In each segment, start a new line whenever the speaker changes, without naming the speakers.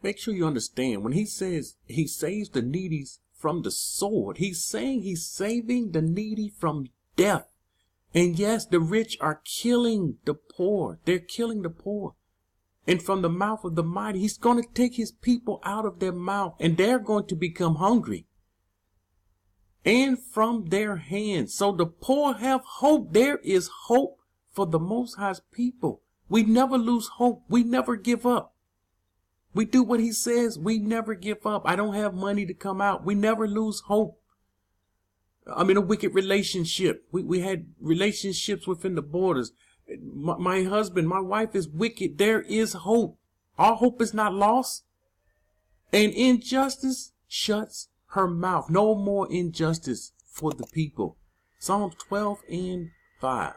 make sure you understand, when he says he saves the needy from the sword, he's saying he's saving the needy from death. And yes, the rich are killing the poor. They're killing the poor. And from the mouth of the mighty, he's going to take his people out of their mouth, and they're going to become hungry. And from their hands. So the poor have hope. There is hope for the Most High's people. We never lose hope. We never give up. We do what he says. We never give up. I don't have money to come out. We never lose hope. I'm in a wicked relationship. We had relationships within the borders. My husband, my wife is wicked. There is hope. Our hope is not lost. And injustice shuts her mouth. No more injustice for the people. Psalms 12:5.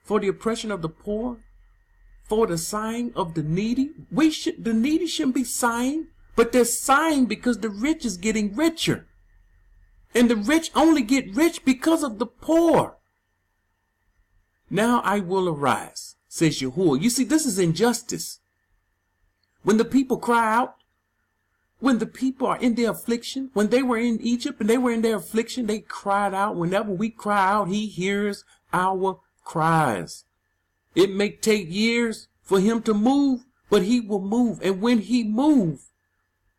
For the oppression of the poor, for the sighing of the needy. The needy shouldn't be sighing, but they're sighing because the rich is getting richer. And the rich only get rich because of the poor. Now I will arise, says Yahuah. You see, this is injustice. When the people cry out, when the people are in their affliction, when they were in Egypt and they were in their affliction, they cried out. Whenever we cry out, he hears our cries. It may take years for him to move, but he will move. And when he moves,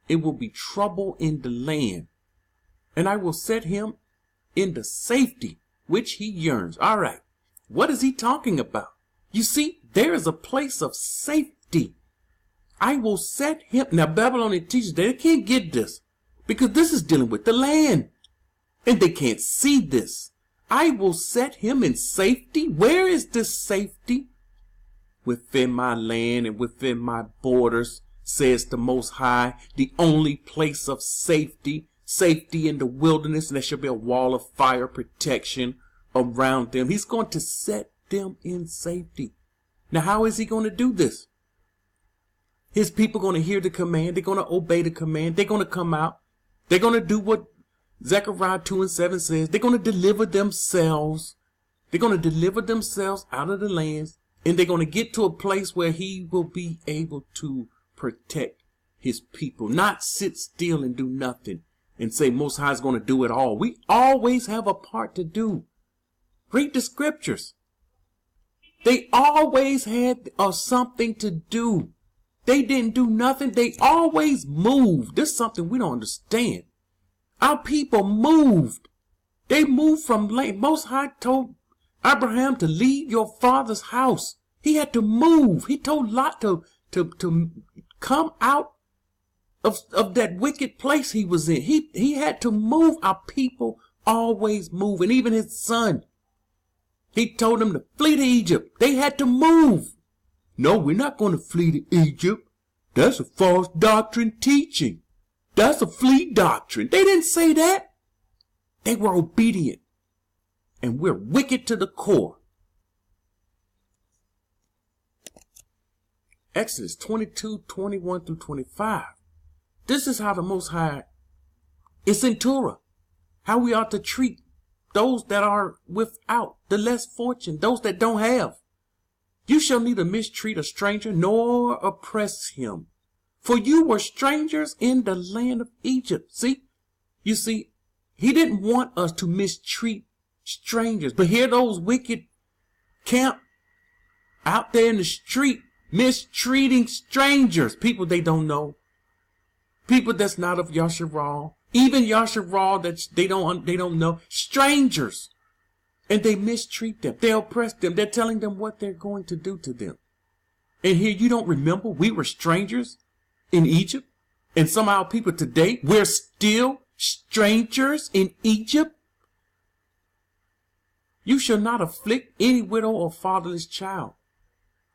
it will be trouble in the land. And I will set him in the safety which he yearns. All right. What is he talking about? You see, there is a place of safety. I will set him. Now, Babylonian teachers, they can't get this because this is dealing with the land. And they can't see this. I will set him in safety. Where is this safety? Within my land and within my borders, says the Most High, the only place of safety. Safety in the wilderness, and there shall be a wall of fire protection around them. He's going to set them in safety. Now, how is he going to do this? His people are going to hear the command. They're going to obey the command. They're going to come out. They're going to do what Zechariah 2:7 says. They're going to deliver themselves. They're going to deliver themselves out of the lands, and they're going to get to a place where he will be able to protect his people, not sit still and do nothing. And say Most High is going to do it all. We always have a part to do. Read the scriptures. They always had something to do. They didn't do nothing. They always moved. This is something we don't understand. Our people moved. They moved from land. Most High told Abraham to leave your father's house. He had to move. He told Lot to come out of that wicked place he was in. He had to move. Our people always move. And even his son, he told them to flee to Egypt. They had to move. No, we're not going to flee to Egypt. That's a false doctrine teaching. That's a flee doctrine. They didn't say that. They were obedient. And we're wicked to the core. Exodus 22:21-25. This is how the Most High, it's in Torah, how we ought to treat those that are without, the less fortunate, those that don't have. You shall neither mistreat a stranger nor oppress him, for you were strangers in the land of Egypt. See, you see, he didn't want us to mistreat strangers, but here those wicked camp out there in the street mistreating strangers, people they don't know. People that's not of Yasharal, even Yasharal that they don't know, strangers, and they mistreat them. They oppress them. They're telling them what they're going to do to them. And here you don't remember we were strangers in Egypt, and somehow people today we're still strangers in Egypt. You shall not afflict any widow or fatherless child.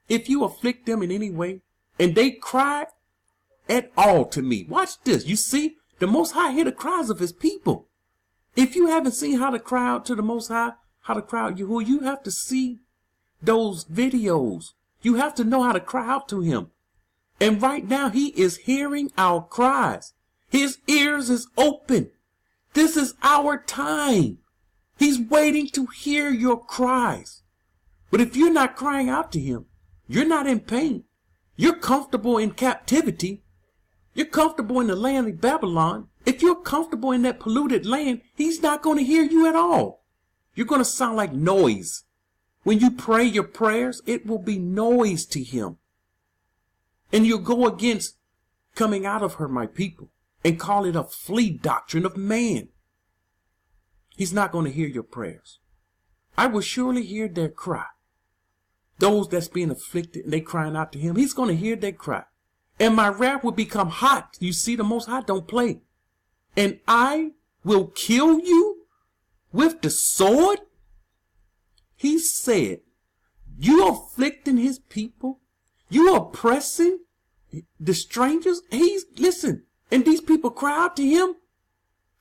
If you afflict them in any way, and they cry at all to me. Watch this. You see, the Most High hear the cries of his people. If you haven't seen how to cry out to the Most High, how to cry out Yahuah, you have to see those videos. You have to know how to cry out to him. And right now, he is hearing our cries. His ears is open. This is our time. He's waiting to hear your cries. But if you're not crying out to him, you're not in pain. You're comfortable in captivity. You're comfortable in the land of Babylon. If you're comfortable in that polluted land, he's not going to hear you at all. You're going to sound like noise. When you pray your prayers, it will be noise to him. And you'll go against coming out of her, my people, and call it a flea doctrine of man. He's not going to hear your prayers. I will surely hear their cry. Those that's being afflicted and they crying out to him, he's going to hear their cry. And my wrath will become hot. You see, the Most High don't play. And I will kill you with the sword. He said, you afflicting his people. You oppressing the strangers. Listen, and these people cry out to him.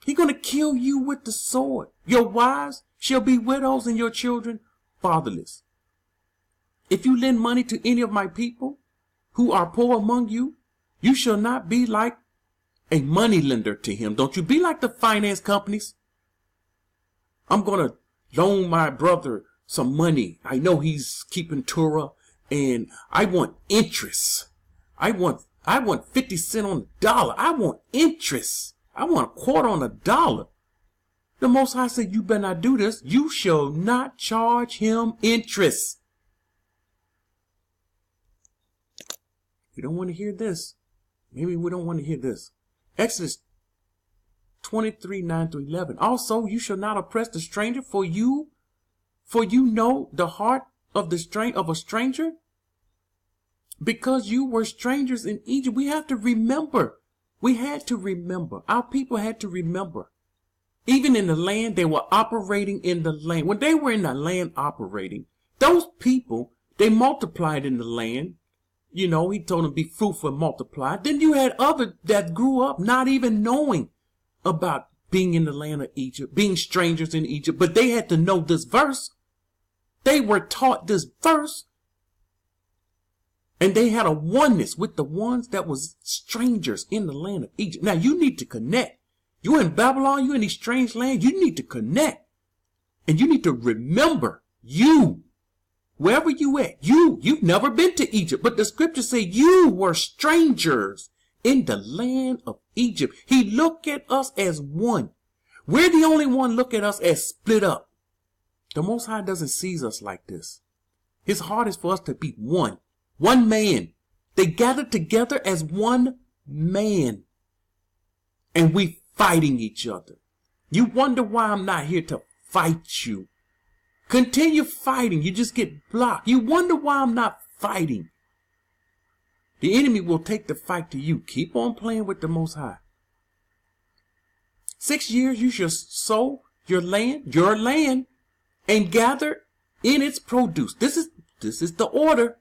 He's going to kill you with the sword. Your wives shall be widows and your children fatherless. If you lend money to any of my people who are poor among you, you shall not be like a money lender to him. Don't you be like the finance companies. I'm going to loan my brother some money. I know he's keeping Torah and I want interest. I want 50 cents on the dollar. I want interest. I want a quarter on a dollar. The Most High said, you better not do this. You shall not charge him interest. We don't want to hear this. Maybe we don't want to hear this. Exodus 23, 9 to 11. Also, you shall not oppress the stranger, for you know the heart of a stranger, because you were strangers in Egypt. We have to remember. We had to remember. Our people had to remember. Even in the land, they were operating in the land. When they were in the land operating, those people, they multiplied in the land. You know, he told them be fruitful and multiply. Then you had others that grew up not even knowing about being in the land of Egypt, being strangers in Egypt. But they had to know this verse. They were taught this verse. And they had a oneness with the ones that was strangers in the land of Egypt. Now you need to connect. You in Babylon, you in these strange lands, you need to connect. And you need to remember you. Wherever you at, you've never been to Egypt, but the scriptures say you were strangers in the land of Egypt. He looked at us as one. We're the only one look at us as split up. The Most High doesn't see us like this. His heart is for us to be one. One man. They gathered together as one man. And we fighting each other. You wonder why I'm not here to fight you. Continue fighting. You just get blocked. You wonder why I'm not fighting. The enemy will take the fight to you. Keep on playing with the Most High. 6 years you shall sow your land, and gather in its produce. This is the order.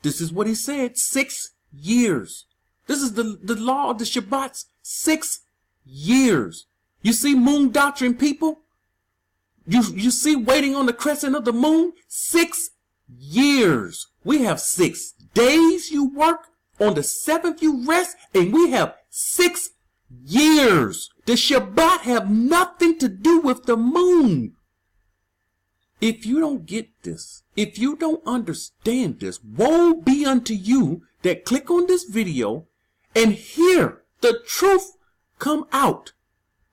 This is what he said. 6 years. This is the law of the Shabbats. 6 years. You see moon doctrine, people? You see waiting on the crescent of the moon? 6 years. We have 6 days you work. On the 7th you rest. And we have 6 years. The Shabbat have nothing to do with the moon. If you don't get this, if you don't understand this, woe be unto you that click on this video and hear the truth come out.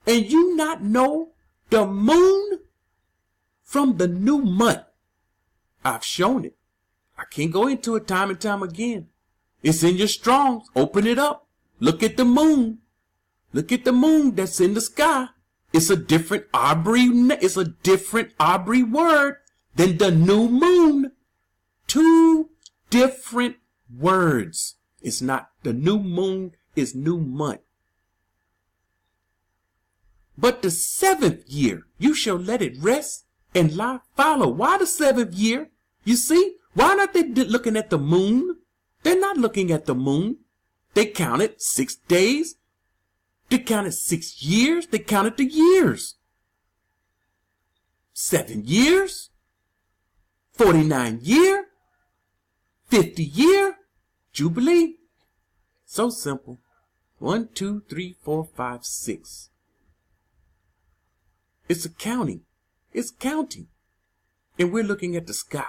And you not know the moon from the new month. I've shown it. I can't go into it time and time again. It's in your Strongs. Open it up. Look at the moon. Look at the moon that's in the sky. It's a different Aubrey word than the new moon. 2 different words. It's not the new moon, is new month. But the 7th year, you shall let it rest and lie fallow. Why the 7th year? You see, why not they looking at the moon? They're not looking at the moon. They counted 6 days. They counted 6 years. They counted the years. 7 years. 49 year. 50 year. Jubilee. So simple. 1, 2, 3, 4, 5, 6. It's a counting. It's counting. And we're looking at the sky.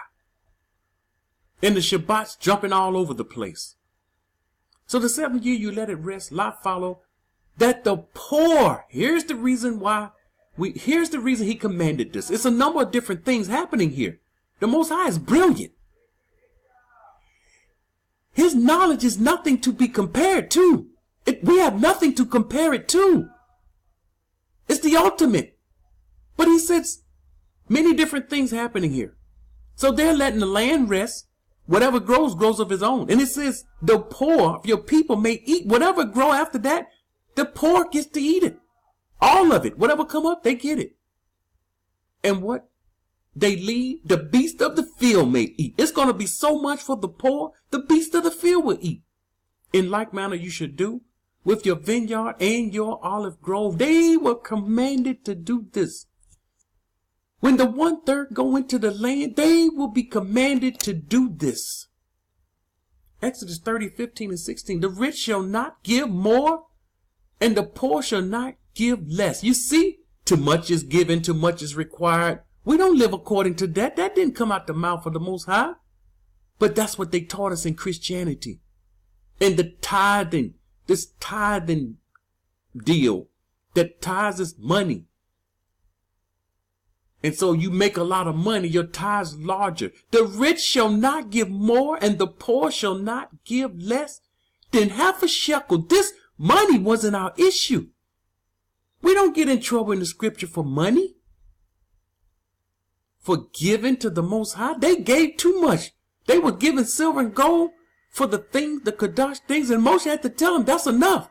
And the Shabbat's jumping all over the place. So the 7th year you let it rest, Lot follow, that the poor, here's the reason he commanded this. It's a number of different things happening here. The Most High is brilliant. His knowledge is nothing to be compared to. We have nothing to compare it to. It's the ultimate. But he says many different things happening here. So they're letting the land rest. Whatever grows, grows of his own. And it says the poor of your people may eat. Whatever grow after that, the poor gets to eat it. All of it. Whatever come up, they get it. And what they leave, the beast of the field may eat. It's going to be so much for the poor, the beast of the field will eat. In like manner you should do with your vineyard and your olive grove. They were commanded to do this. When the 1/3 go into the land, they will be commanded to do this. Exodus 30:15-16. The rich shall not give more, and the poor shall not give less. You see, too much is given, too much is required. We don't live according to that. That didn't come out the mouth of the Most High. But that's what they taught us in Christianity. And the tithing, this tithing deal that tithes is money. And so you make a lot of money, your tithes larger. The rich shall not give more, and the poor shall not give less than half a shekel. This money wasn't our issue. We don't get in trouble in the scripture for money, for giving to the Most High. They gave too much. They were giving silver and gold for the things, the Kadash things, and Moshe had to tell them that's enough.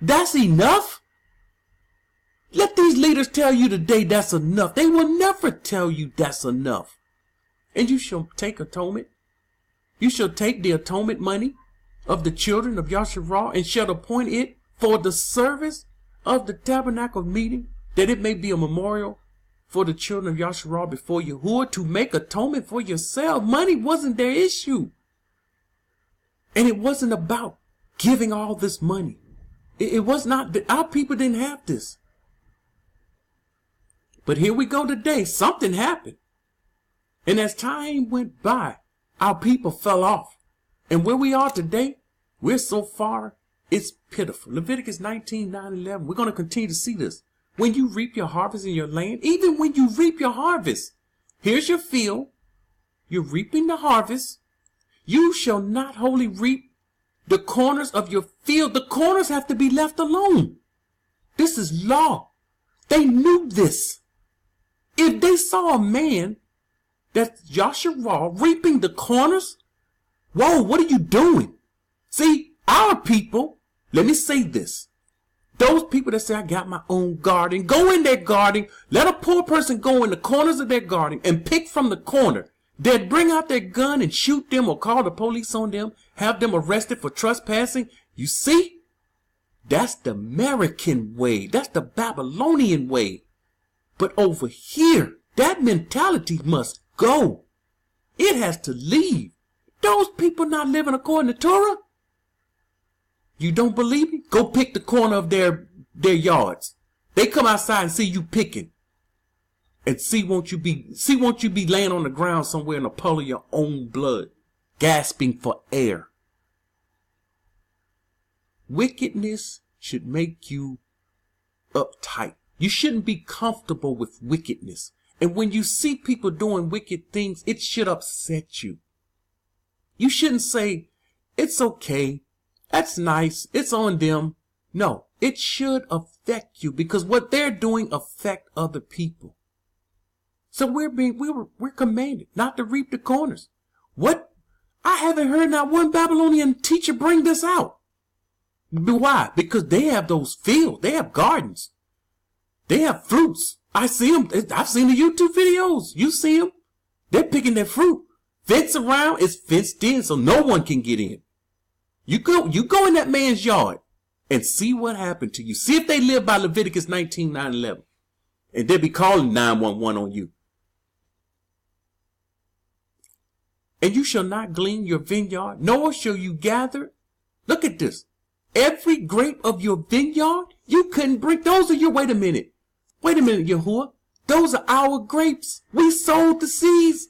That's enough. Let these leaders tell you today that's enough. They will never tell you that's enough. And you shall take atonement. You shall take the atonement money of the children of Yahuah and shall appoint it for the service of the tabernacle meeting, that it may be a memorial for the children of Yahuah before Yahuah, to make atonement for yourself. Money wasn't their issue. And it wasn't about giving all this money. It was not. Our people didn't have this. But here we go today. Something happened. And as time went by, our people fell off. And where we are today, we're so far, it's pitiful. Leviticus 19:9-11. We're going to continue to see this. When you reap your harvest in your land, even when you reap your harvest, here's your field. You're reaping the harvest. You shall not wholly reap the corners of your field. The corners have to be left alone. This is law. They knew this. If they saw a man that's Yahuah reaping the corners, whoa, what are you doing? See, our people, let me say this. Those people that say, I got my own garden, go in their garden. Let a poor person go in the corners of their garden and pick from the corner. They'd bring out their gun and shoot them or call the police on them, have them arrested for trespassing. You see, that's the American way. That's the Babylonian way. But over here, that mentality must go. It has to leave. Those people not living according to Torah. You don't believe me? Go pick the corner of their yards. They come outside and see you picking. And see won't you be laying on the ground somewhere in a puddle of your own blood, gasping for air. Wickedness should make you uptight. You shouldn't be comfortable with wickedness. And when you see people doing wicked things, it should upset you. You shouldn't say, it's okay, that's nice, it's on them. No, it should affect you, because what they're doing affect other people. So we're commanded not to reap the corners. What? I haven't heard not one Babylonian teacher bring this out. Why? Because they have those fields, they have gardens. They have fruits. I see them. I've seen the YouTube videos. You see them. They're picking their fruit. Fence around. It's fenced in so no one can get in. You go in that man's yard and see what happened to you. See if they live by Leviticus 19:9-11. And they'll be calling 911 on you. And you shall not glean your vineyard, nor shall you gather. Look at this. Every grape of your vineyard, you couldn't bring. Those are your, wait a minute, Yahuah. Those are our grapes. We sowed the seeds.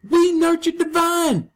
We nurtured the vine.